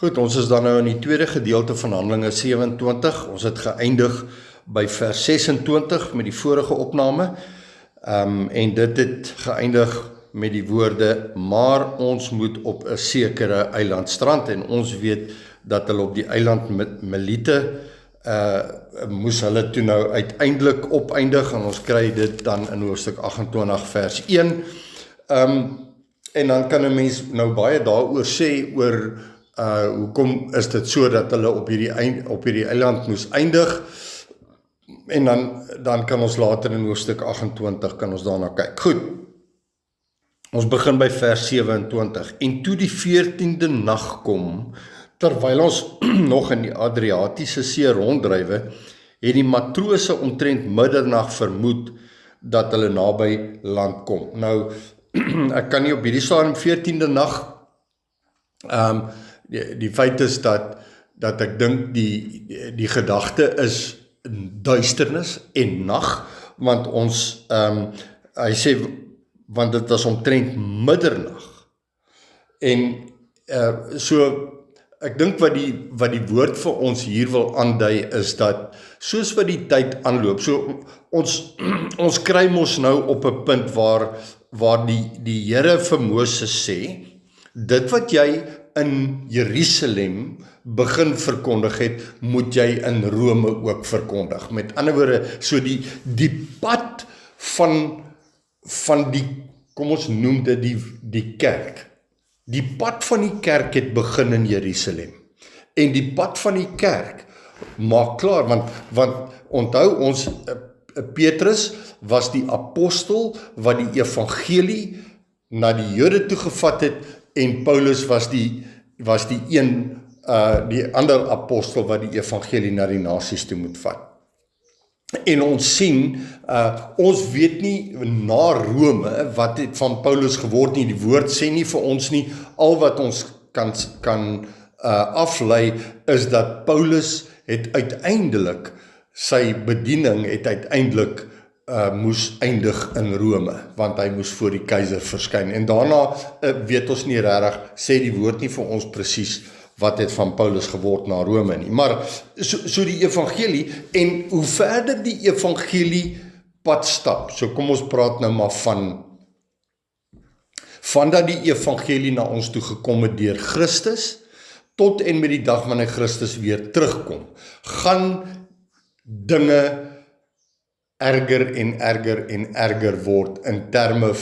Goed, ons is dan nou in die tweede gedeelte van Handelinge 27. Ons het geëindig by vers 26 met die vorige opname. En dit het geëindig met die woorde, maar ons moet op 'n sekere eiland strand, en ons weet dat hulle op die eiland Melite moes hulle toe nou uiteindelik opeindig, en ons kry dit dan in hoofstuk 28 vers 1. En dan kan 'n mens nou baie daaroor sê oor hoekom is dit so dat hulle op hierdie eiland moes eindig, en dan kan ons later in hoofstuk 28 kan ons daarna kyk. Goed, ons begin by vers 27. En toe die 14de nag kom, terwyl ons nog in die Adriatiese See ronddrywe, het die matrose omtrent middernag vermoed dat hulle naby land kom. Nou, ek kan nie op hierdie stadium 14de nag, die feit is dat ek dink die gedagte is duisternis en nag, want ons, hy sê, want dit was omtrent middernag, en so, ek dink wat die woord vir ons hier wil aandui is dat, soos wat die tyd aanloop, so ons kry mos nou op 'n punt waar die Here vir Moses sê, dit wat jy in Jerusalem begin verkondig het, moet jy in Rome ook verkondig. Met ander woorde, so die pad van die, kom ons noem dit die kerk. Die pad van die kerk het begin in Jerusalem. En die pad van die kerk maak klaar, want onthou ons, Petrus was die apostel wat die evangelie na die Jode toegevat het, en Paulus was die ander apostel wat die evangelie na die nasies toe moet vat. En ons sien, ons weet nie na Rome wat het van Paulus geword nie, die woord sê nie vir ons nie, al wat ons kan aflei is dat Paulus het uiteindelik, sy bediening het uiteindelik moes eindig in Rome, want hy moes voor die keiser verskyn, en daarna weet ons nie regtig, sê die woord nie vir ons presies wat het van Paulus geword na Rome nie, maar so die evangelie, en hoe verder die evangelie pad stap, so kom ons praat nou maar van dat die evangelie na ons toe gekom het deur Christus, tot en met die dag wanneer Christus weer terugkom, gaan dinge erger en erger en erger word in terme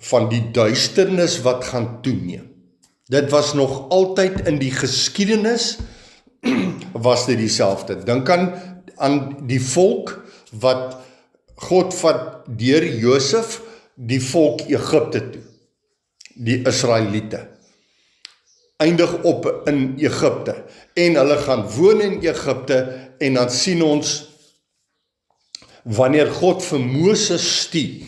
van die duisternis wat gaan toeneem. Dit was nog altyd in die geskiedenis, was dit dieselfde. Dink aan die volk wat God vat deur Josef, die volk Egipte toe, die Israeliete, eindig op in Egipte, en hulle gaan woon in Egipte, en dan sien ons, wanneer God vir Moses stuur,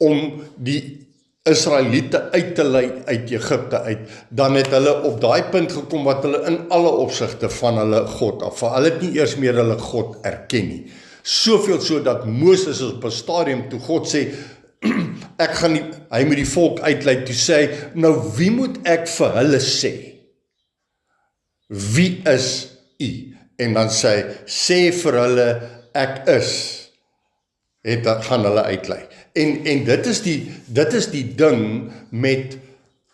om die Israeliete uit te lei uit Egipte uit, dan het hulle op daai punt gekom, wat hulle in alle opsigte van hulle God af, hulle het nie eers meer hulle God erken nie, soveel so dat Moses op 'n stadium, toe God sê, hy moet die volk uitlei, toe sê hy, nou wie moet ek vir hulle sê? Wie is u? En dan sê vir hulle, ek is, gaan hulle uitlei. En dit is die ding met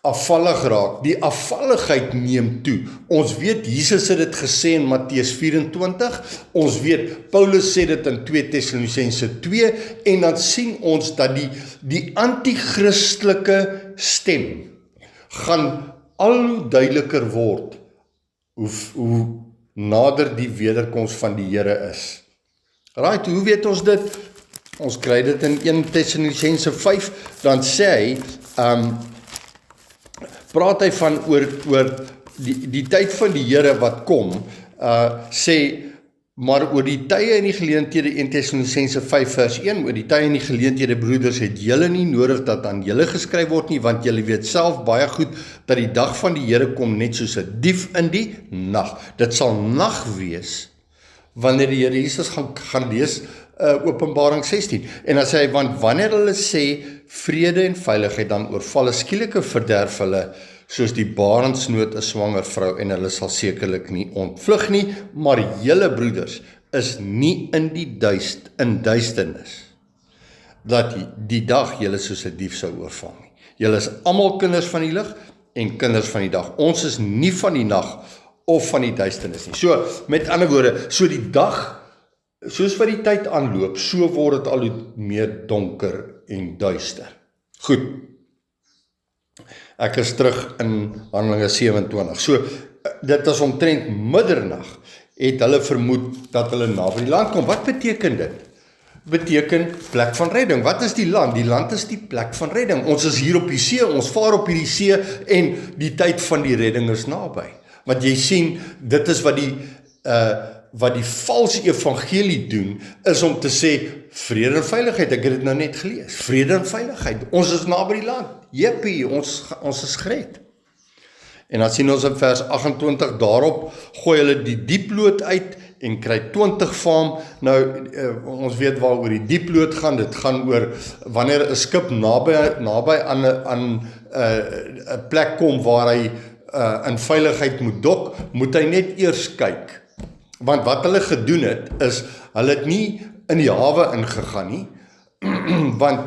afvallig raak. Die afvalligheid neem toe. Ons weet, Jesus het dit gesê in Matteus 24, ons weet, Paulus sê dit in 2 Tessalonisense 2, en dan sien ons dat die anti-christelike stem gaan al hoe duideliker word, hoe nader die wederkoms van die Here is. Right, hoe weet ons dit? Ons kry dit in 1 Tessalonisense 5, dan sê hy, praat hy van oor die tyd van die Here wat kom, sê, maar oor die tye en die geleenthede, 1 Tessalonisense 5 vers 1, oor die tye en die geleenthede, broeders, het julle nie nodig dat aan julle geskryf word nie, want julle weet self baie goed, dat die dag van die Here kom net soos 'n dief in die nag. Dit sal nag wees, wanneer die Here Jesus gaan lees, Openbaring 16. En dan sê hy, want wanneer hulle sê vrede en veiligheid, dan oorval 'n skielike verderf hulle, soos die barendsnood 'n swanger vrou, en hulle sal sekerlik nie ontvlug nie, maar julle broeders is nie in duisternis, dat die dag julle soos 'n dief sou oorval nie. Julle is almal kinders van die lig en kinders van die dag. Ons is nie van die nag of van die duisternis nie. So, met ander woorde, so die dag, soos wat die tyd aanloop, so word dit al hoe meer donker en duister. Goed. Ek is terug in Handelinge 27. So, dit is omtrent middernag, het hulle vermoed dat hulle naby die land kom. Wat beteken dit? Beteken plek van redding. Wat is die land? Die land is die plek van redding. Ons is hier op die see, ons vaar op hierdie see en die tyd van die redding is naby. Want jy sien, dit is wat die vals evangelie doen, is om te sê, vrede en veiligheid, ek het dit nou net gelees, vrede en veiligheid, ons is naby die land, jippie, ons is gered. En dan sien ons in vers 28, daarop gooi hulle die dieploot uit, en kry 20 vaam. Nou, ons weet waaroor die dieploot gaan, dit gaan oor, wanneer 'n skip naby aan 'n plek kom waar hy in veiligheid moet dok, moet hy net eers kyk. Want wat hulle gedoen het, is, hulle het nie in die hawe ingegaan nie, want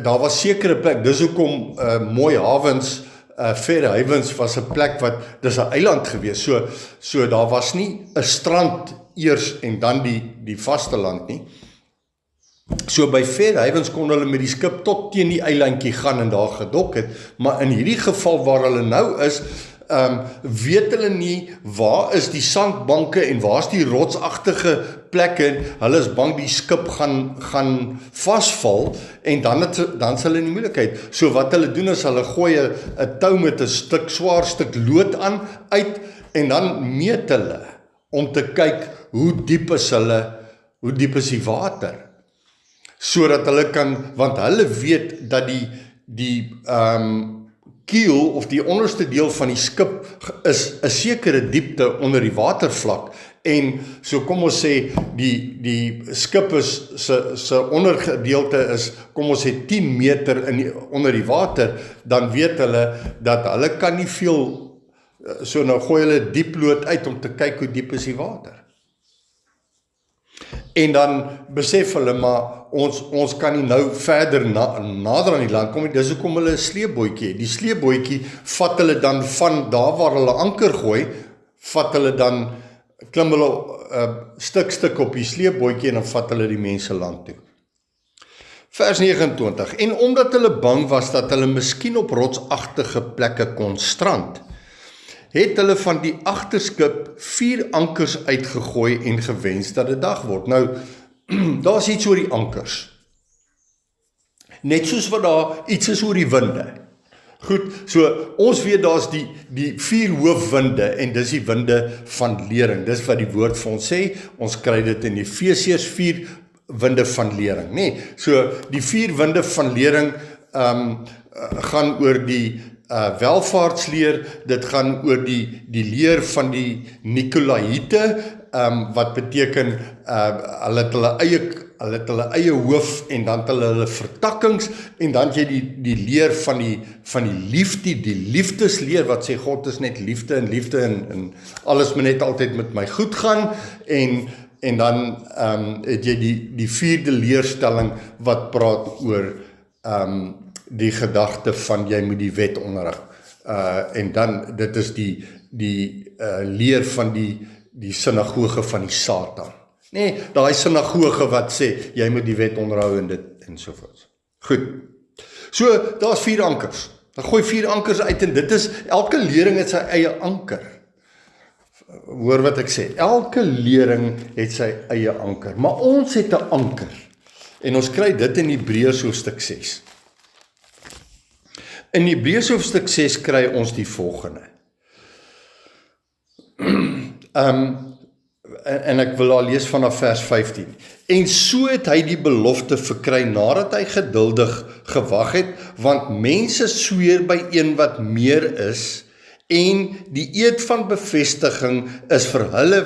daar was sekere plek, dis hoekom mooi hawens, Fairhavens was 'n plek wat, dis 'n eiland gewees, so daar was nie 'n strand eers en dan die vaste land nie. So by Fairhavens kon hulle met die skip tot teen die eilandjie gaan en daar gedok het, maar in hierdie geval waar hulle nou is, weet hulle nie waar is die sandbanke en waar is die rotsagtige plekke. Hulle is bang die skip gaan vasval en dan sal hulle in die moeilikheid. So wat hulle doen is hulle gooi 'n tou met 'n swaar stuk lood uit en dan meet hulle om te kyk hoe diep is die water, sodat hulle kan, want hulle weet dat die kiel of die onderste deel van die skip is 'n sekere diepte onder die watervlak, en so kom ons sê die skip se ondergedeelte is, kom ons sê 10 meter onder die water, dan weet hulle dat hulle kan nie veel, so nou gooi hulle dieploot uit om te kyk hoe diep is die water. En dan besef hulle, maar ons kan nie nou verder nader aan die land kom nie, dis hoekom hulle 'n sleepbootjie het. Die sleepbootjie vat hulle dan van daar waar hulle anker gooi, klim hulle stuk op die sleepbootjie en dan vat hulle die mense land toe. Vers 29, en omdat hulle bang was dat hulle miskien op rotsagtige plekke kon strand, het hulle van die agterskip 4 ankers uitgegooi en gewens dat dit dag word. Nou, daar is iets oor die ankers. Net soos wat daar iets is oor die winde. Goed, so ons weet daar is die 4 hoofwinde en dis die winde van lering. Dis wat die woord vir ons sê. Ons kry dit in Efesiërs 4 winde van lering, nee. So die 4 winde van lering gaan oor die welvaartsleer, dit gaan oor die leer van die Nikolaïte, wat beteken hulle het hulle eie hoof en dan het hulle vertakkings en dan het jy die leer van die liefde, die liefdesleer wat sê God is net liefde en alles moet net altyd met my goed gaan en dan het jy die 4de leerstelling wat praat oor die gedagte van jy moet die wet onderrig. En dan, dit is die leer van die sinagoge van die Satan. Nee, daai sinagoge wat sê, jy moet die wet onderhou en dit ensovoorts. Goed. So, daar is 4 ankers. Dan gooi 4 ankers uit en dit is, elke lering het sy eie anker. Hoor wat ek sê, elke lering het sy eie anker, maar ons het 'n anker. En ons kry dit in Hebreërs hoofstuk 6. In Hebreërs hoofstuk 6 kry ons die volgende. En ek wil al lees vanaf vers 15. En so het hy die belofte verkry nadat hy geduldig gewag het, want mense sweer by een wat meer is, en die eed van bevestiging is vir hulle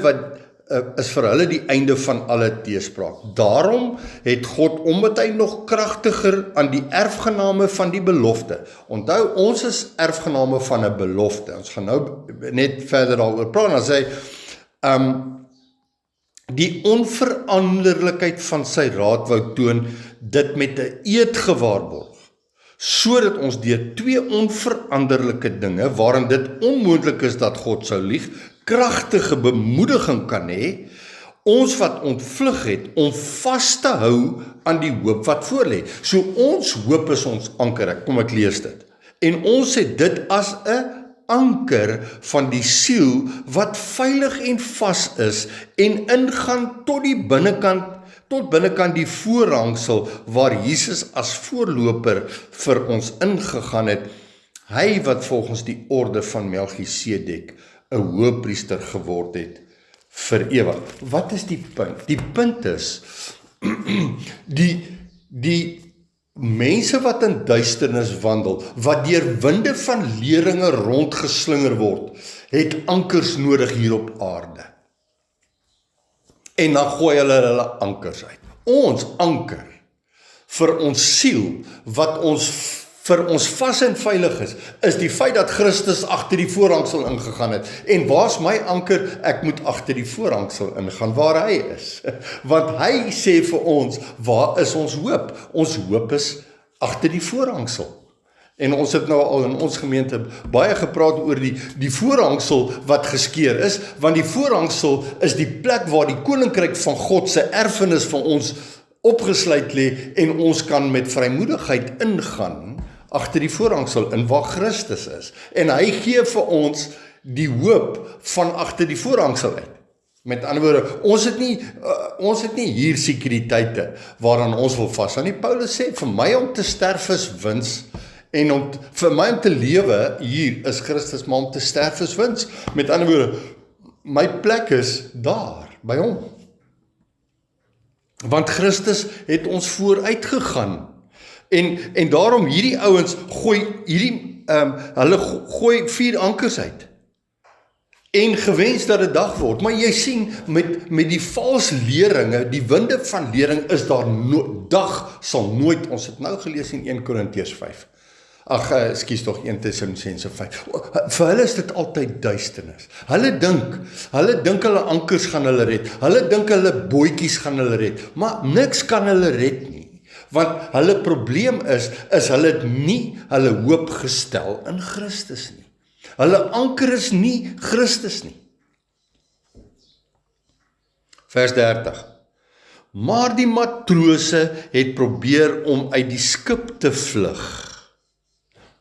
is vir hulle die einde van alle teespraak. Daarom het God, omdat hy nog kragtiger aan die erfgename van die belofte. Onthou, ons is erfgename van 'n belofte. Ons gaan nou net verder daaroor praat. Dan sê hy, die onveranderlikheid van sy raad wou toon, dit met 'n eed gewaarborg, sodat ons deur twee onveranderlike dinge, waarin dit onmoontlik is dat God sou lieg, kragtige bemoediging kan hê, ons wat ontvlug het, om vas te hou aan die hoop wat voorlê. So ons hoop is ons anker, kom ek lees dit. En ons het dit as 'n anker van die siel, wat veilig en vas is, en ingaan tot die binnekant die voorhangsel, waar Jesus as voorloper vir ons ingegaan het, hy wat volgens die orde van Melchisedek 'n hoëpriester geword het vir ewig. Wat is die punt? Die punt is, die mense wat in duisternis wandel, wat deur winde van leringe rondgeslinger word, het ankers nodig hier op aarde. En dan gooi hulle ankers uit. Ons anker vir ons siel, wat vir ons vas en veilig is die feit dat Christus agter die voorhangsel ingegaan het. En waar's my anker? Ek moet agter die voorhangsel ingaan, waar hy is. Want hy sê vir ons, waar is ons hoop? Ons hoop is agter die voorhangsel. En ons het nou al in ons gemeente baie gepraat oor die voorhangsel wat geskeur is, want die voorhangsel is die plek waar die koninkryk van God se erfenis van ons opgesluit lê, en ons kan met vrymoedigheid ingaan agter die voorhangsel in waar Christus is. En hy gee vir ons die hoop van agter die voorhangsel uit. Met ander woorde, ons het nie hier sekuriteite waaraan ons wil vashou nie. Paulus sê, vir my om te sterf is wins, en vir my om te lewe hier is Christus, maar om te sterf is wins. Met ander woorde, my plek is daar, by hom. Want Christus het ons vooruit gegaan. En daarom hierdie ouens hulle gooi 4 ankers uit. En gewens dat dit dag word. Maar jy sien, met die vals leringe, die winde van lering is daar dag sal nooit, ons het nou gelees in 1 Korintiërs 5. Ekskuus tog 1 Tessalonisense 5. Vir hulle is dit altyd duisternis. Hulle dink hulle ankers gaan hulle red. Hulle dink hulle bootjies gaan hulle red. Maar niks kan hulle red nie. Want hulle probleem is hulle het nie hulle hoop gestel in Christus nie. Hulle anker is nie Christus nie. Vers 30. Maar die matrose het probeer om uit die skip te vlug.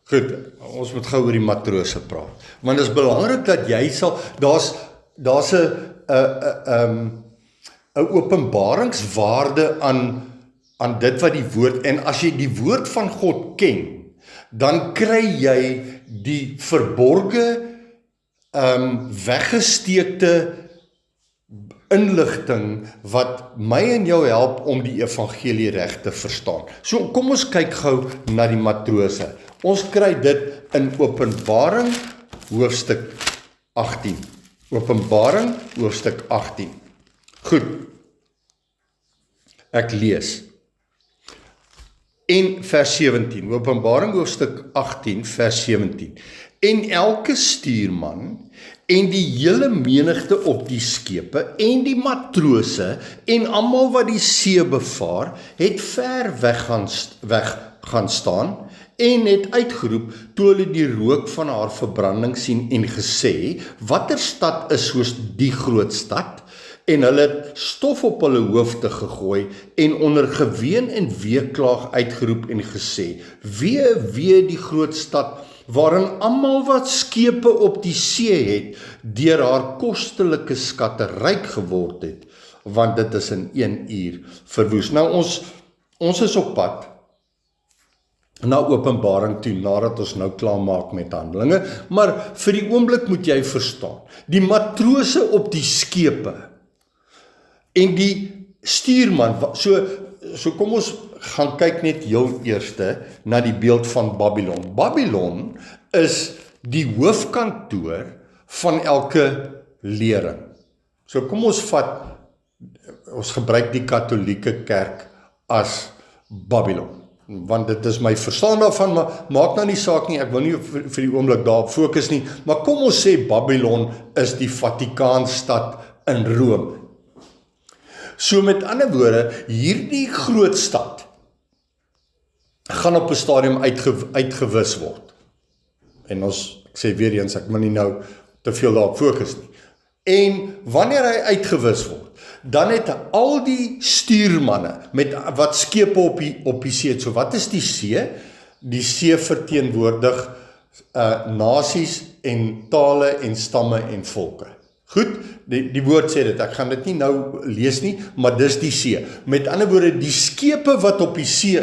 Goed, ons moet gou oor die matrose praat. Want dit is belangrik dat jy sal, daar's 'n openbaringswaarde aan dit wat die woord, en as jy die woord van God ken, dan kry jy die verborge, weggesteekte inligting wat my en jou help om die evangelie reg te verstaan. So kom ons kyk gou na die matrose. Ons kry dit in Openbaring hoofstuk 18. Openbaring hoofstuk 18. Goed. Ek lees. En vers 17, Openbaring hoofstuk 18, vers 17. En elke stuurman en die hele menigte op die skepe en die matrose en almal wat die see bevaar, het ver weg gaan staan en het uitgeroep toe hulle die rook van haar verbranding sien en gesê, watter stad is soos die groot stad? En hulle het stof op hulle hoofde gegooi en onder geween en weeklaag uitgeroep en gesê, wee die groot stad, waarin almal wat skepe op die see het, deur haar kostelike skatte ryk geword het, want dit is in 1 uur verwoes. Nou ons is op pad na Openbaring toe, nadat ons nou klaar maak met Handelinge, maar vir die oomblik moet jy verstaan, die matrose op die skepe, en die stuurman, so kom ons gaan kyk net heel eerste na die beeld van Babylon. Babylon is die hoofkantoor van elke lering. So kom ons ons gebruik die Katolieke Kerk as Babylon. Want dit is my verstaan daarvan, maar maak nou nie saak nie, ek wil nie vir die oomblik daarop fokus nie, maar kom ons sê Babylon is die Vatikaanstad in Rome. So met ander woorde, hierdie groot stad gaan op 'n stadium uitgewis word. En ek sê weer eens, ek moet nie nou te veel daarop fokus nie. En wanneer hy uitgewis word, dan het al die stuurmanne met wat skepe op die see het. So wat is die see? Die see verteenwoordig nasies en tale en stamme en volke. Goed, die woord sê dit, ek gaan dit nie nou lees nie, maar dis die see. Met ander woorde, die skepe wat op die see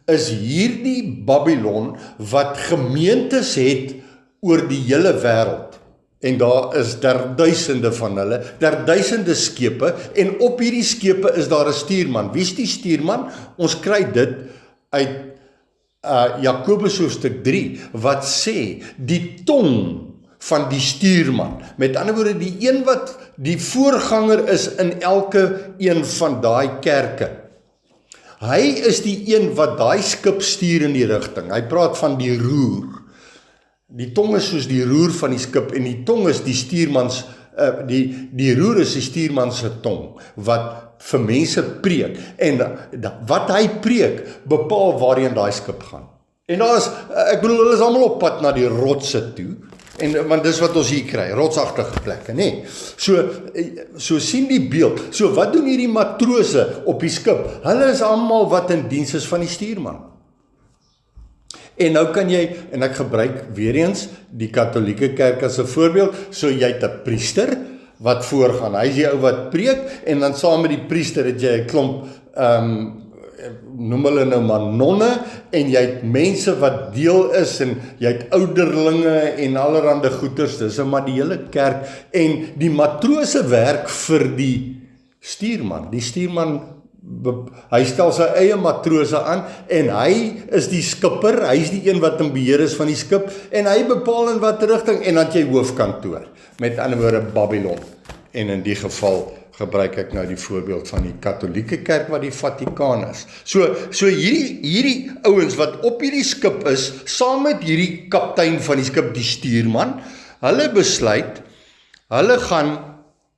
is hierdie Babylon wat gemeentes het oor die hele wêreld. En daar is duisende van hulle, duisende skepe, en op hierdie skepe is daar 'n stuurman. Wie is die stuurman? Ons kry dit uit Jakobus hoofstuk 3, wat sê, die tong van die stuurman. Met ander woorde, die een wat die voorganger is in elke een van daai kerke. Hy is die een wat daai skip stuur in die rigting. Hy praat van die roer. Die tong is soos die roer van die skip, en die tong is die stuurmans, die roer is die stuurman se tong, wat vir mense preek, en wat hy preek, bepaal waarheen daai skip gaan. En daar is, ek bedoel, hulle is almal op pad na die rotse toe, want dis wat ons hier kry, rotsagtige plekke, nee. So sien die beeld, so wat doen hierdie matrose op die skip? Hulle is almal wat in diens is van die stuurman. En nou kan jy, en ek gebruik weer eens die Katolieke Kerk as 'n voorbeeld, so jy het 'n priester wat voorgaan, hy is die ou wat preek, en dan saam met die priester het jy 'n klomp, noem hulle nou maar nonne, en jy het mense wat deel is, en jy het ouderlinge en allerhande goeters, dis maar die hele kerk, en die matrose werk vir die stuurman. Die stuurman, hy stel sy eie matrose aan, en hy is die skipper, hy is die een wat in beheer is van die skip, en hy bepaal in wat rigting, en dan het jy hoofkantoor, met ander woorde Babylon, en in die geval gebruik ek nou die voorbeeld van die Katolieke Kerk wat die Vatikaan is. So hierdie ouens wat op hierdie skip is, saam met hierdie kaptein van die skip, die stuurman, hulle besluit, hulle gaan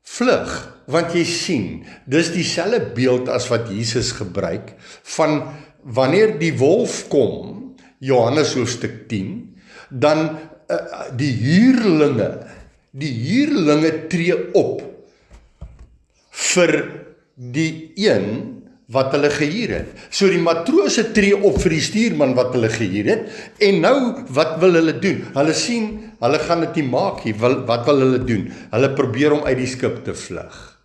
vlug, want jy sien, dis dieselfde beeld as wat Jesus gebruik, van wanneer die wolf kom, Johannes hoofstuk 10, dan die huurlinge tree op, vir die een wat hulle gehuur het. So die matrose tree op vir die stuurman wat hulle gehuur het, en nou, wat wil hulle doen? Hulle sien, hulle gaan dit nie maak nie, wat wil hulle doen? Hulle probeer om uit die skip te vlug.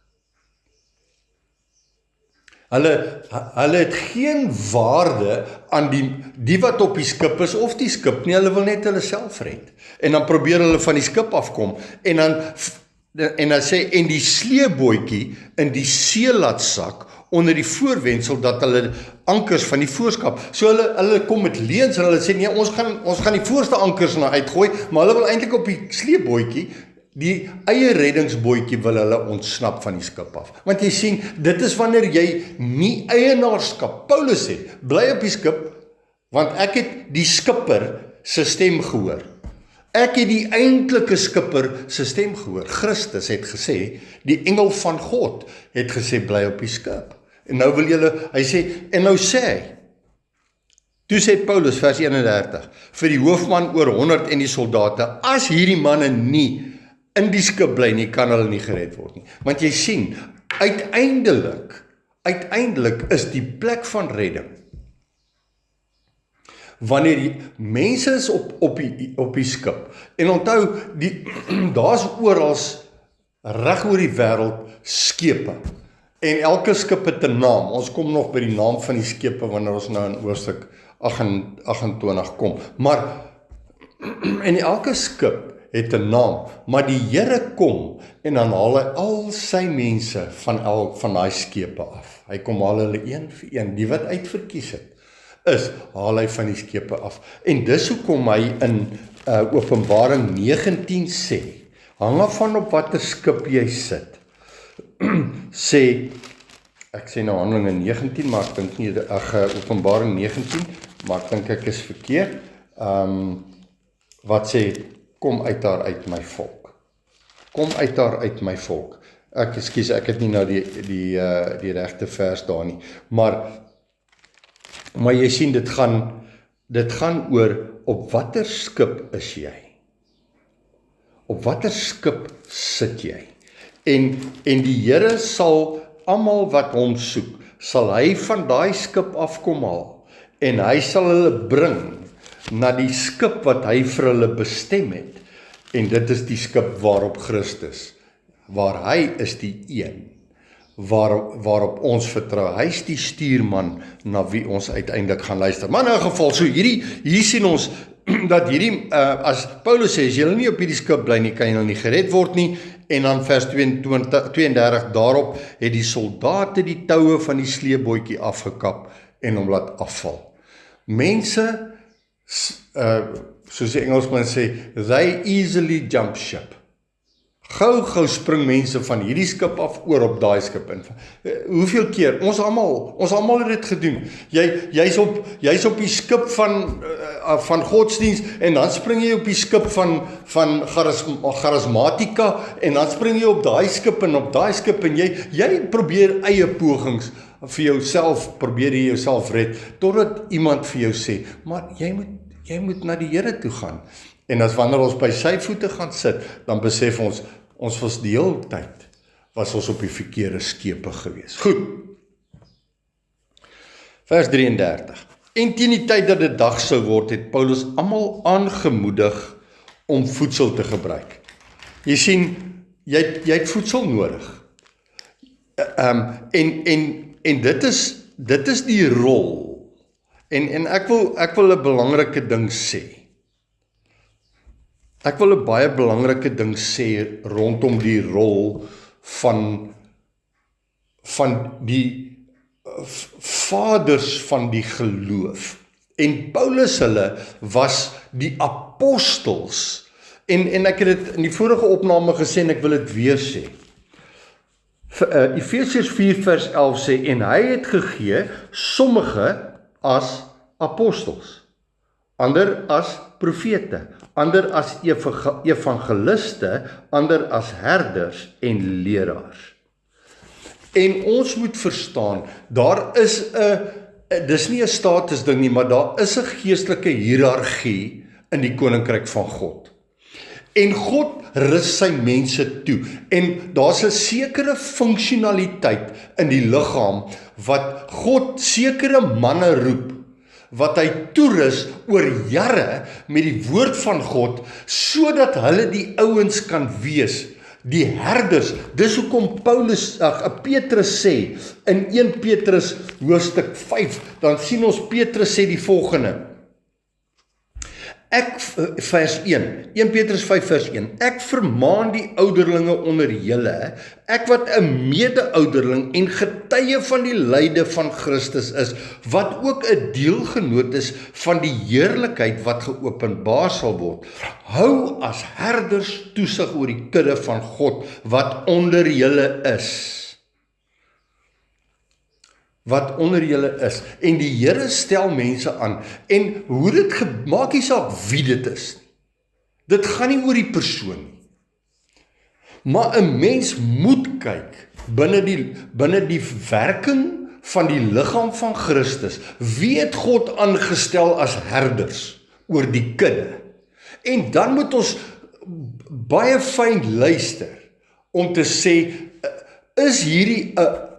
Hulle het geen waarde aan die wat op die skip is, of die skip nie, hulle wil net hulle self red. En dan probeer hulle van die skip afkom, en dan sê, en die sleebootjie in die see laat sak, onder die voorwendsel dat hulle ankers van die voorskap, so hulle kom met leuns, en hulle sê, nee, ons gaan die voorste ankers nou uitgooi, maar hulle wil eintlik op die sleebootjie, die eie reddingsbootjie wil hulle ontsnap van die skip af. Want jy sien, dit is wanneer jy nie eienaarskap, Paulus sê, bly op die skip, want ek het die skipper se stem gehoor. Ek het die eintlike skipper se stem gehoor. Christus het gesê, die engel van God het gesê, bly op die skip. En nou wil julle, hy sê, en nou sê hy, toe sê Paulus, vers 31, vir die hoofman oor 100 en die soldate, as hierdie manne nie in die skip bly nie, kan hulle nie gered word nie. Want jy sien, uiteindelik is die plek van redding, wanneer die mense is op die skip, en onthou, daar is oral reg oor die wêreld skepe, en elke skip het 'n naam. Ons kom nog by die naam van die skepe wanneer ons nou in hoofstuk 28 kom, maar en elke skip het 'n naam, maar die Here kom, en dan haal hy al sy mense van daai skepe af. Hy kom haal hulle een vir een, die wat uitverkies het, haal hy van die skepe af. En dis hoekom hy in Openbaring 19 sê, hang af van op watter skip jy sit. Ek sê nou Handelinge 19, maar ek dink nie, Openbaring 19, maar ek dink ek is verkeerd. Wat sê, kom uit daar uit my volk. Kom uit daar uit my volk. Ek het nie nou die regte vers daar nie. Maar jy sien, dit gaan oor, op watter skip is jy? Op watter skip sit jy? En die Here sal almal wat hom soek, sal hy van daai skip afkom haal, en hy sal hulle bring na die skip wat hy vir hulle bestem het, en dit is die skip waarop Christus, waar hy is die een, waarop ons vertrou. Hy is die stuurman na wie ons uiteindelik gaan luister. Maar in 'n geval, so hier sien ons dat hierdie, as Paulus sê, as jy nie op hierdie skip bly nie, kan jy nie gered word nie, en dan vers 32, daarop het die soldate die toue van die sleepbootjie afgekap en hom laat afval. Mense, soos die Engelsman sê, they easily jump ship. Gou spring mense van hierdie skip af oor op daai skip in. Hoeveel keer? Ons almal het dit gedoen. Jy's op die skip van godsdiens, en dan spring jy op die skip van charismatica, en dan spring jy op daai skip en jy probeer eie pogings vir jouself, probeer jy jouself red, totdat iemand vir jou sê, maar jy moet na die Here toe gaan. En as wanneer ons by sy voete gaan sit, dan besef ons was die hele tyd, was ons op die verkeerde skepe gewees. Goed. Vers 33. En teen die tyd dat dit dag sou word, het Paulus almal aangemoedig om voedsel te gebruik. Jy sien, jy het voedsel nodig. En dit is die rol. En ek wil 'n belangrike ding sê. Ek wil 'n baie belangrike ding sê rondom die rol van die vaders van die geloof. En Paulus hulle was die apostels. En ek het dit in die vorige opname gesê en ek wil dit weer sê. Efesiërs 4 vers 11 sê, en hy het gegee sommige as apostels, ander as profete, ander as evangeliste, ander as herders en leraars. En ons moet verstaan, daar is dis nie 'n status ding nie, maar daar is 'n geestelike hiërargie in die koninkryk van God. En God rus sy mense toe, en daar's 'n sekere funksionaliteit in die liggaam, wat God sekere manne roep, wat hy toerus oor jare met die woord van God, sodat hulle die ouens kan wees, die herders. Dis hoekom Petrus sê, in 1 Petrus hoofstuk 5, dan sien ons Petrus sê die volgende, vers 1 Petrus 5 vers 1, ek vermaan die ouderlinge onder julle, ek wat 'n mede-ouderling en getuie van die lyde van Christus is, wat ook 'n deelgenoot is van die heerlikheid wat geopenbaar sal word, hou as herders toesig oor die kudde van God, wat onder julle is. En die Here stel mense aan, en hoe dit maak nie saak wie dit is. Dit gaan nie oor die persoon nie. Maar 'n mens moet kyk binne die werking van die liggaam van Christus. Wie het God aangestel as herders oor die kudde? En dan moet ons baie fyn luister om te sê, is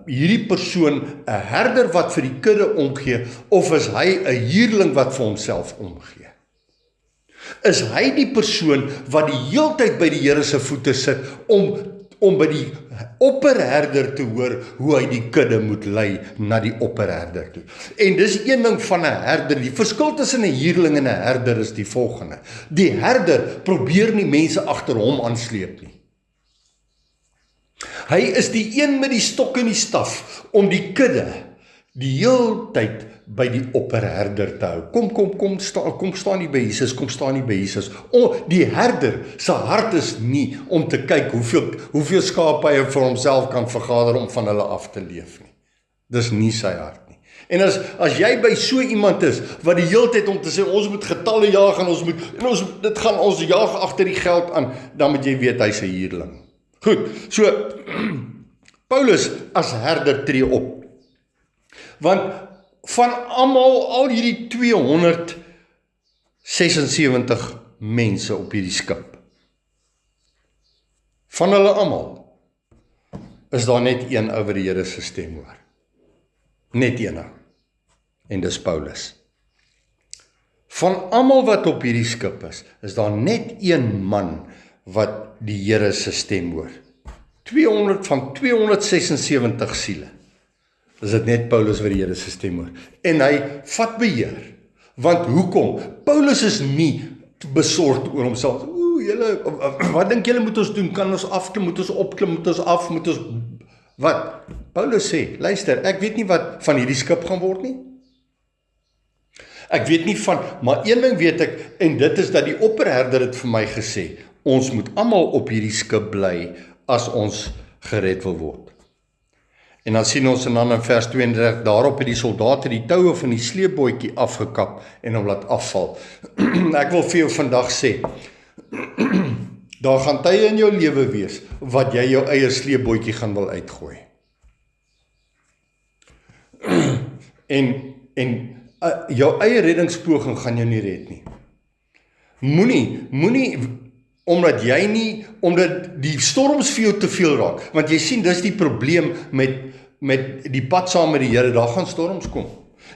hierdie persoon 'n herder wat vir die kudde omgee, of is hy 'n huurling wat vir homself omgee? Is hy die persoon wat die heeltyd by die Here se voete sit om by die opperherder te hoor hoe hy die kudde moet lei na die opperherder toe? En dis een ding van 'n herder. Die verskil tussen 'n huurling en 'n herder is die volgende. Die herder probeer nie mense agter hom aansleep nie. Hy is die een met die stok en die staf om die kudde die hele tyd by die opperherder te hou. Kom staan nie by Jesus, kom staan nie by Jesus. Die herder se hart is nie om te kyk hoeveel skape hy vir homself kan vergader om van hulle af te leef nie. Dis nie sy hart nie. En as jy by so iemand is, wat die hele tyd om te sê, ons moet getalle jaag, en dit gaan ons jaag agter die geld aan, dan moet jy weet, hy's 'n huurling. Goed, so, Paulus as herder tree op. Want van al hierdie 276 mense op hierdie skip, van hulle almal, is daar net een ou wat die Here se stem hoor. Net een ou. En dis Paulus. Van almal wat op hierdie skip is daar net een man wat die Here se stem hoor. 276 siele. Is dit net Paulus wat die Here se stem hoor. En hy vat beheer. Want hoekom? Paulus is nie besorgd oor homself. Julle, wat dink julle moet ons doen? Kan ons afklim? Moet ons opklim? Moet ons af? Moet ons wat? Paulus sê, luister, ek weet nie wat van hierdie skip gaan word nie. Ek weet nie van, maar een ding weet ek, en dit is dat die opperherder het vir my gesê, ons moet almal op hierdie skip bly as ons gered wil word. En dan sien ons dan in vers 32, daarop het die soldate die toue van die sleepbootjie afgekap en hom laat afval. Ek wil vir jou vandag sê, daar gaan tye in jou lewe wees, wat jy jou eie sleepbootjie gaan wil uitgooi. En jou eie reddingspoging gaan jou nie red nie. Moenie, omdat die storms vir jou te veel raak, want jy sien, dis die probleem met die pad saam met die Here, daar gaan storms kom.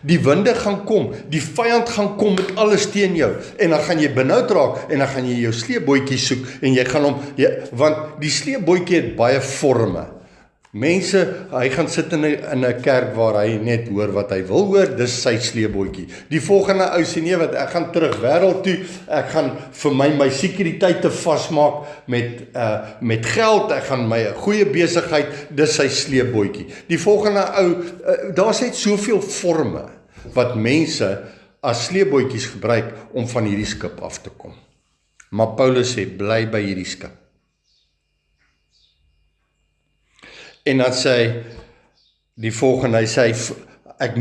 Die winde gaan kom, die vyand gaan kom met alles teen jou, en dan gaan jy benoud raak, en dan gaan jy jou sleepbootjie soek, en jy gaan want die sleepbootjie het baie vorme. Mense, hy gaan sit in 'n kerk waar hy net hoor wat hy wil hoor, dis sy sleepbootjie. Die volgende ou sê nee, wat ek gaan terug wêreld toe, ek gaan vir my sekuriteite vasmaak met geld, ek gaan my goeie besigheid, dis sy sleepbootjie. Die volgende ou, daar's net soveel forme wat mense as sleepbootjies gebruik om van hierdie skip af te kom. Maar Paulus sê, bly by hierdie skip. En dan sê hy, die volgende, hy sê, ek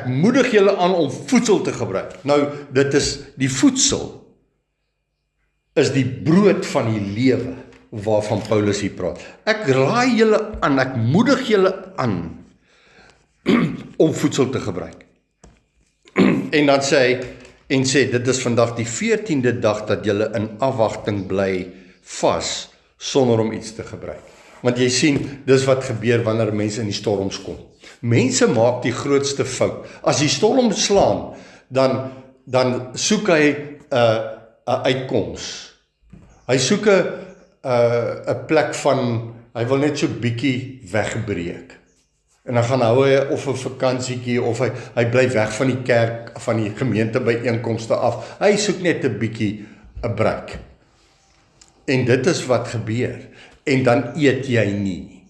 moedig julle aan om voedsel te gebruik. Nou, dit is, die voedsel, is die brood van die lewe, waarvan Paulus hier praat. Ek raai julle aan, ek moedig julle aan, om voedsel te gebruik. En dan sê hy, dit is vandag die 14de dag, dat julle in afwagting bly vas, sonder om iets te gebruik. Want jy sien, dis wat gebeur wanneer mense in die storms kom. Mense maak die grootste fout. As die storm slaan, dan soek hy 'n uitkoms. Hy soek 'n plek van, hy wil net so bietjie wegbreek. En dan gaan hou hy of 'n vakansietjie, of hy bly weg van die kerk, van die gemeente byeenkomste af. Hy soek net 'n bietjie 'n breek. En dit is wat gebeur. En dan eet jy nie.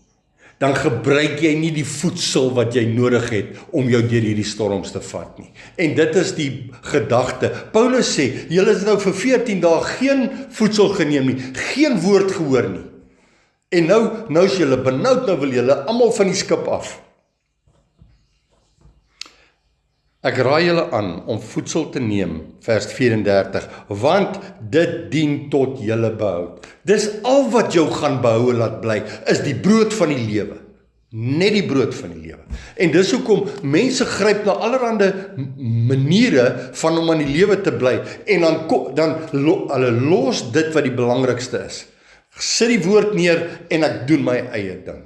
Dan gebruik jy nie die voedsel wat jy nodig het om jou deur hierdie storms te vat nie. En dit is die gedagte. Paulus sê, julle het nou vir 14 dae geen voedsel geneem nie, geen woord gehoor nie. En nou is julle benoud, nou wil julle almal van die skip af. Ek raai julle aan om voedsel te neem, vers 34, want dit dien tot julle behoud. Dis al wat jou gaan behoue laat bly, is die brood van die lewe. Net die brood van die lewe. En dis hoekom mense gryp na allerhande maniere van om aan die lewe te bly, en dan hulle los dit wat die belangrikste is. Sit die woord neer en ek doen my eie ding.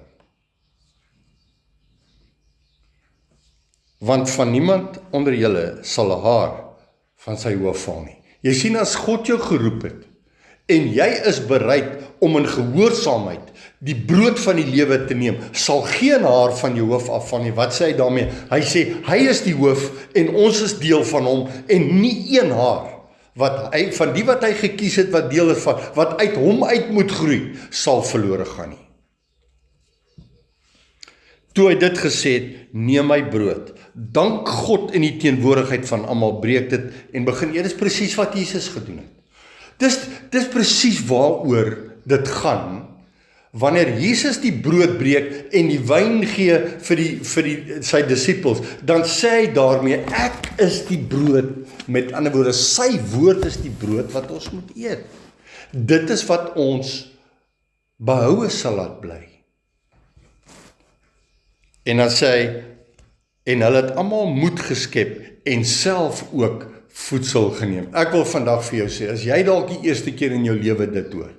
Want van niemand onder julle sal 'n haar van sy hoof val nie. Jy sien, as God jou geroep het, en jy is bereid om in gehoorsaamheid die brood van die lewe te neem, sal geen haar van jou hoof afval nie. Wat sê hy daarmee? Hy sê, hy is die hoof, en ons is deel van hom, en nie een haar, van die wat hy gekies het, wat deel is van, wat uit hom uit moet groei, sal verlore gaan nie. toe hy dit gesê het, neem my brood, dank God in die teenwoordigheid van almal, breek dit en begin eet. Dis presies wat Jesus gedoen het. Dis presies waaroor dit gaan, wanneer Jesus die brood breek en die wyn gee vir sy disippels, dan sê hy daarmee, ek is die brood, met ander woorde, sy woord is die brood wat ons moet eet. Dit is wat ons behoue sal laat bly. En dan sê hy, en hulle het almal moed geskep en self ook voedsel geneem. Ek wil vandag vir jou sê, as jy dalk die eerste keer in jou lewe dit hoor,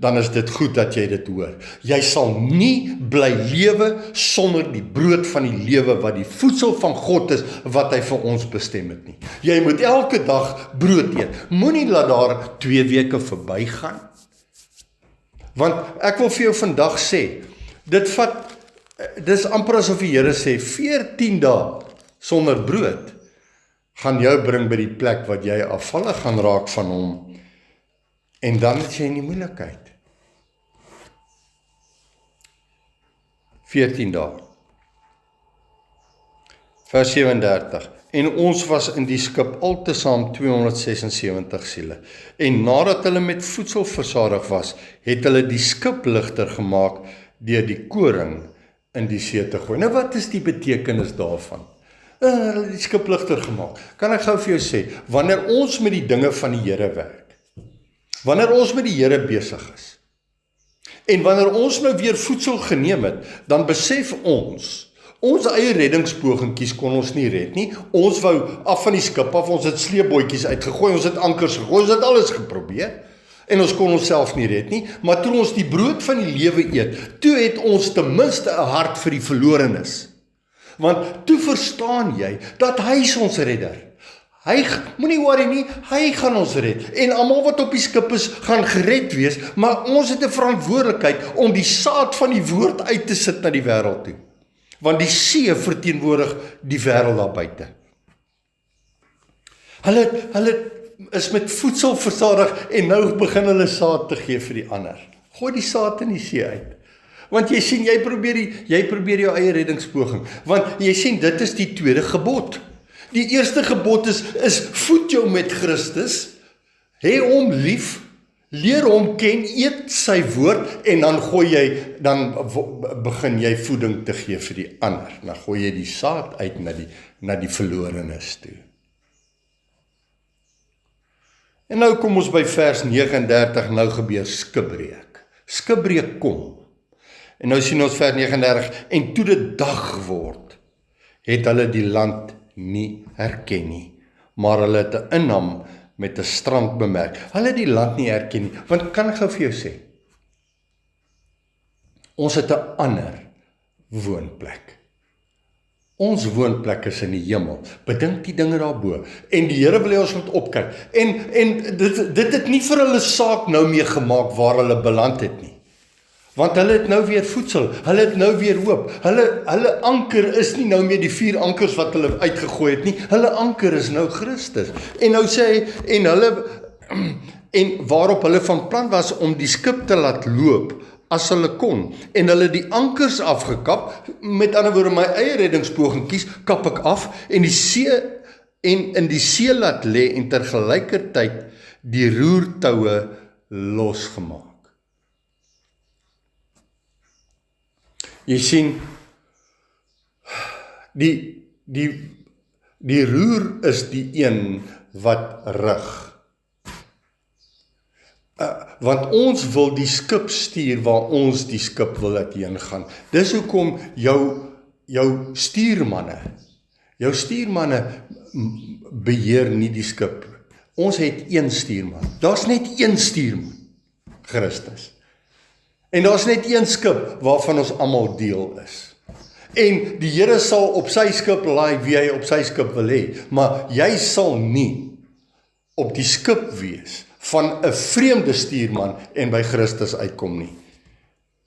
dan is dit goed dat jy dit hoor. Jy sal nie bly lewe sonder die brood van die lewe wat die voedsel van God is wat hy vir ons bestem het nie. Jy moet elke dag brood eet. Moenie laat daar 2 weke verbygaan. Want ek wil vir jou vandag sê, dis amper asof die Here sê 14 dae sonder brood gaan jou bring by die plek wat jy afvallig gaan raak van hom. En dan is jy in die moeilikheid. 14 dae. Vers 37. En ons was in die skip altesaam 276 siele. En nadat hulle met voedsel versadig was, het hulle die skip ligter gemaak deur die koring in die see te gooi. Nou wat is die betekenis daarvan? Hulle het die skip ligter gemaak. Kan ek gou vir jou sê, wanneer ons met die dinge van die Here werk, wanneer ons met die Here besig is, en wanneer ons nou weer voedsel geneem het, dan besef ons eie reddingspogingkies kon ons nie red nie. Ons wou af van die skip af, ons het sleepbootjies uitgegooi, ons het ankers gegooi, ons het alles geprobeer, en ons kon onsself nie red nie, maar toe ons die brood van die lewe eet, toe het ons ten minste 'n hart vir die verlorenes. Want toe verstaan jy, dat hy is ons redder. Hy, moenie worry nie, hy gaan ons red. En almal wat op die skip is, gaan gered wees, maar ons het 'n verantwoordelikheid om die saad van die woord uit te sit na die wêreld toe. Want die see verteenwoordig die wêreld daar buite. Hulle is met voedsel versadig en nou begin hulle saad te gee vir die ander. Gooi die saad in die see uit. Want jy sien, jy probeer jou eie reddingspoging. Want jy sien, dit is die tweede gebod. Die eerste gebod is voed jou met Christus, hê hom lief, leer hom ken, eet sy woord, en dan begin jy voeding te gee vir die ander. Dan gooi jy die saad uit na die verlorenes toe. En nou kom ons by vers 39, nou gebeur skipbreek. Skipbreek kom. En nou sien ons vers 39, en toe dit dag word, het hulle die land nie herken nie, maar hulle het 'n innam met 'n strand bemerk. Hulle het die land nie herken nie, want kan ek gou vir jou sê, ons het 'n ander woonplek. Ons woonplek is in die hemel. Bedink die dinge daarbo. En die Here wil hê ons moet opkyk. En dit het nie vir hulle saak nou mee gemaak waar hulle beland het nie. Want hulle het nou weer voedsel, hulle het nou weer hoop. Hulle anker is nie nou meer die 4 ankers wat hulle uitgegooi het nie. Hulle anker is nou Christus. En nou sê hy, en waarop hulle van plan was om die skip te laat loop as hulle kon. En hulle die ankers afgekap, met ander woorde my eie reddingspogingkies kap ek af en in die see laat lê en tergelykertyd die roertoue losgemaak. Jy sien, die roer is die een wat rig. Want ons wil die skip stuur waar ons die skip wil laat heen gaan. Dis hoekom jou stuurmanne beheer nie die skip. Ons het 1 stuurman. Daar's net 1 stuurman, Christus. En daar's net 1 skip waarvan ons almal deel is. En die Here sal op sy skip laai wie hy op sy skip wil hê, maar jy sal nie op die skip wees van 'n vreemde stuurman en by Christus uitkom nie.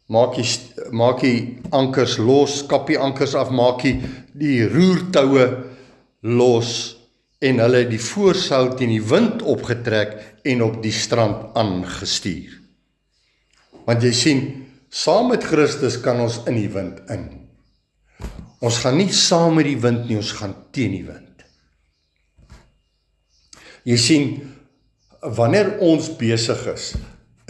Maak die ankers los, kap die ankers af, maak die roertoue los en hulle die voorsou teen die wind opgetrek en op die strand aangestuur. Want jy sien, saam met Christus kan ons in die wind in. Ons gaan nie saam met die wind nie, ons gaan teen die wind. Jy sien, wanneer ons besig is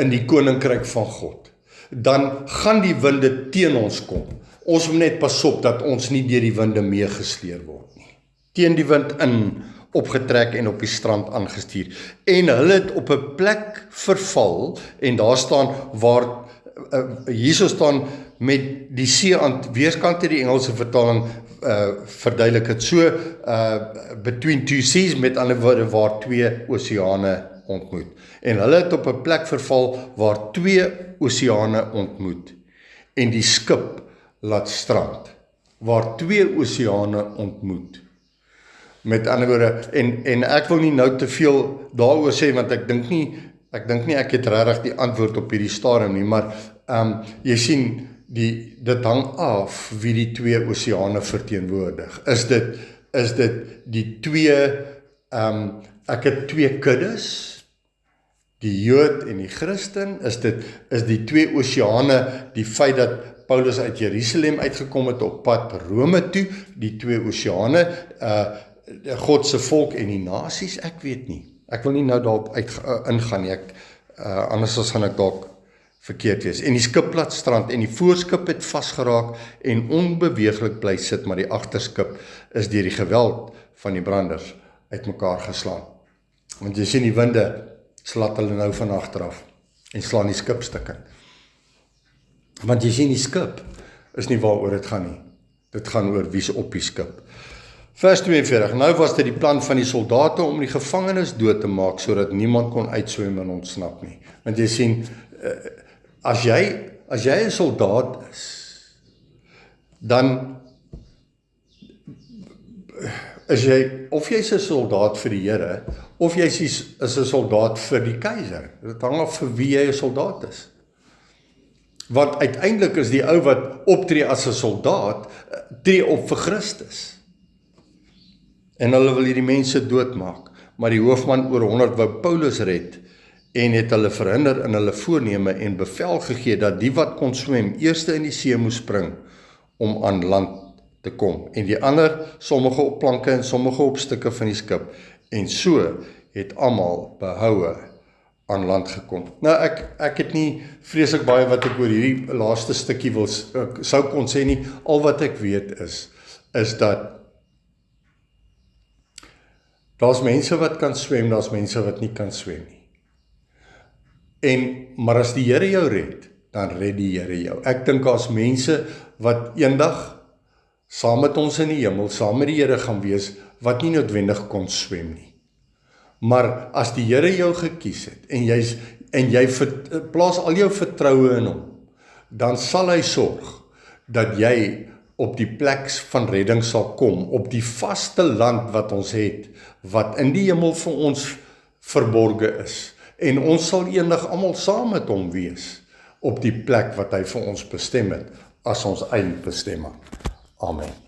in die koninkryk van God, dan gaan die winde teen ons kom. Ons moet net pas op dat ons nie deur die winde meegesleer word nie. Teen die wind in, opgetrek en op die strand aangestuur. En hulle het op 'n plek verval, en daar staan waar, hierso staan met die see aan weerskant, die Engelse vertaling verduidelik het so, between two seas, met ander woorde waar twee oseane ontmoet. En hulle het op 'n plek verval waar twee oseane ontmoet, en die skip laat strand, waar twee oseane ontmoet. Met ander woorde, en ek wil nie nou te veel daaroor sê, want ek dink nie ek het regtig die antwoord op hierdie stadium nie, maar jy sien, dit hang af wie die twee oseane verteenwoordig. Is dit die twee, ek het twee kuddes, die Jood en die Christen, is die twee oseane die feit dat Paulus uit Jerusalem uitgekom het op pad Rome toe, die twee oseane, God se volk en die nasies, ek weet nie. Ek wil nie nou daarop ingaan nie, anders gaan ek dalk verkeerd wees. En die skip laat strand, en die voorskip het vasgeraak en onbeweeglik bly sit, maar die agterskip is deur die geweld van die branders uitmekaar geslaan. Want jy sien, die winde slat hulle nou van agteraf en slaan die skip stukke. Want jy sien, die skip is nie waaroor dit gaan nie. Dit gaan oor wie's op die skip. Vers 42, nou was dit die plan van die soldate om die gevangenes dood te maak, sodat niemand kon uitswem en ontsnap nie. Want jy sien, as jy 'n soldaat is, dan is jy, of jy's 'n soldaat vir die Here, of jy is 'n soldaat vir die keiser. Dit hang af vir wie jy 'n soldaat is. Want uiteindelik is die ou wat optree as 'n soldaat, tree op vir Christus. En hulle wil hierdie mense doodmaak, maar die hoofman oor 100 wou Paulus red, en het hulle verhinder in hulle voorneme en bevel gegee dat die wat kon swem eerste in die see moes spring om aan land te kom, en die ander sommige op planke en sommige op stukke van die skip, en so het almal behoue aan land gekom. Nou ek het nie vreeslik baie wat ek oor hierdie laaste stukkie sou kon sê nie. Al wat ek weet is dat daar's mense wat kan swem, daar's mense wat nie kan swem nie. Maar as die Here jou red, dan red die Here jou. Ek dink daar's mense wat eendag saam met ons in die hemel, saam met die Here gaan wees, wat nie noodwendig kon swem nie. Maar as die Here jou gekies het, en jy plaas al jou vertroue in hom, dan sal hy sorg dat jy op die plek van redding sal kom, op die vaste land wat ons het, wat in die hemel vir ons verborge is. En ons sal eendag almal saam met hom wees, op die plek wat hy vir ons bestem het, as ons eindbestemming. Amen.